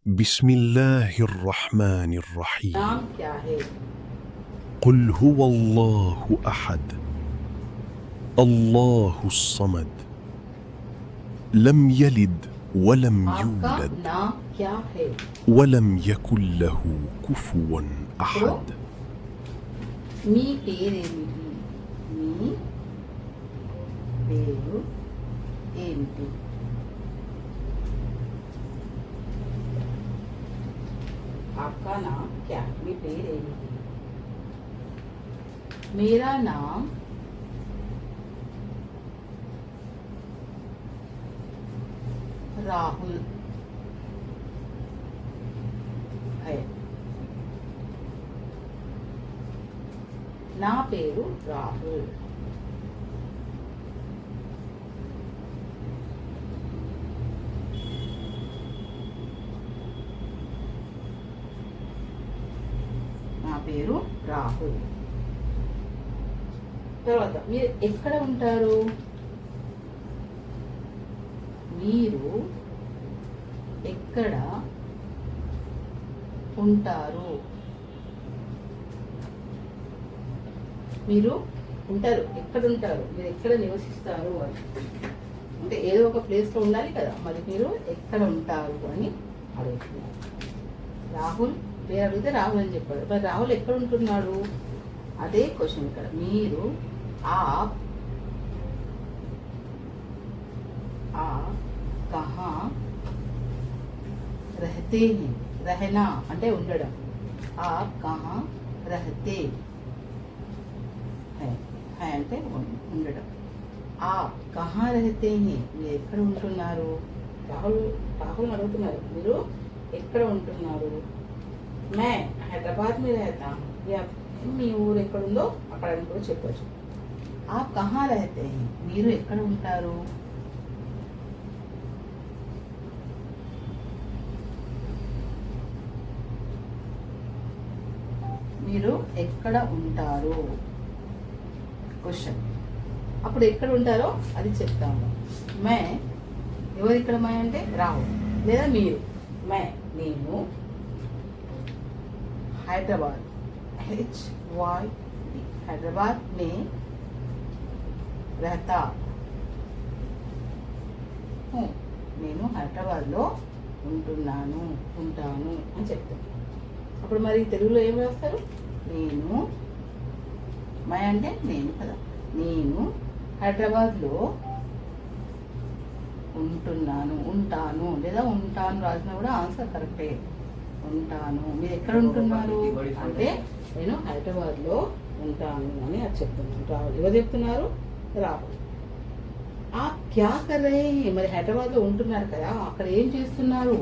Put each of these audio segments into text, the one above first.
بسم الله الرحمن الرحيم नाम क्या है? قل هو الله أحد الله الصمد لم يلد ولم आपका يولد नाम क्या है? ولم يكن له كفوا أحد మీ పేరేమిటి? మీ పేరు ఏమిటి? आपका नाम क्या है? మీ పేరేమిటి? मेरा नाम राहुल है. నా పేరు రాహుల్. నా పేరు రాహుల్. తర్వాత మీరు ఎక్కడ ఉంటారు? మీరు ఎక్కడ ఉంటారు? మీరు ఉంటారు ఎక్కడ ఉంటారు? మీరు ఎక్కడ నివసిస్తారు అని అంటే ఏదో ఒక ప్లేస్లో ఉండాలి కదా, మరి మీరు ఎక్కడ ఉంటారు అని అడుగుతున్నారు. రాహుల్ పేరు అడిగితే రాహుల్ అని చెప్పాడు, మరి రాహుల్ ఎక్కడ ఉంటున్నాడు? అదే క్వశ్చన్ ఇక్కడ. మీరు आप कहाँ रहते हैं? रहना అంటే ఉండడం. आप कहाँ रहते हैं అంటే ఉండడం. आप कहाँ रहते हैं మీరు ఎక్కడ ఉంటున్నారు? రాహుల్ అడుగుతున్నారు మీరు ఎక్కడ ఉంటున్నారు? मैं హైదరాబాద్ में रहता हूँ. మీ ఊరు ఎక్కడుందో అక్కడ అని కూడా చెప్పచ్చు. आप कहाँ रहते हैं మీరు ఎక్కడ ఉంటారు? మీరు ఎక్కడ ఉంటారు క్వశ్చన్. అప్పుడు ఎక్కడ ఉంటారో అది చెప్తాము. మే ఎవరు ఇక్కడ? మే అంటే రాహుల్ లేదా మీరు. మే నేను హైదరాబాద్ HY హైదరాబాద్ మే रहता हूँ. నేను హైదరాబాద్లో ఉంటాను అని చెప్తాను. అప్పుడు మరి తెలుగులో ఏం రాస్తారు? నేను మై అంటే నేను కదా, నేను హైదరాబాద్లో ఉంటాను లేదా ఉంటాను రాసినా కూడా ఆన్సర్ కరెక్టే. ఉంటాను. మీరు ఎక్కడ ఉంటున్నారు అంటే నేను హైదరాబాద్లో ఉంటాను అని అది చెప్తున్నాను. రాహుల్ ఎవరు చెప్తున్నారు? రాహుల్. ఆ క్యా కర్ రహే హై మరి హైదరాబాద్లో ఉంటున్నారు కదా, అక్కడ ఏం చేస్తున్నారు?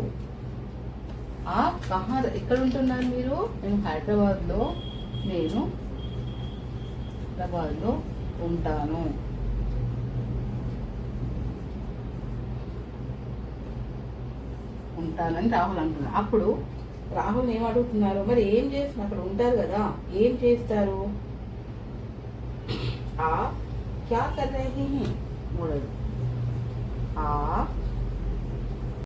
ఆ కహా ఎక్కడ ఉంటున్నారు మీరు? నేను హైదరాబాద్లో ఉంటానని రాహుల్ అంటున్నారు. అప్పుడు రాహుల్ ఏం అడుగుతున్నారు? మరి ఏం చేస్తున్నారు? అక్కడ ఉంటారు కదా, ఏం చేస్తారు? ఆ క్యా కర్ రహే హై మూడోది. ఆ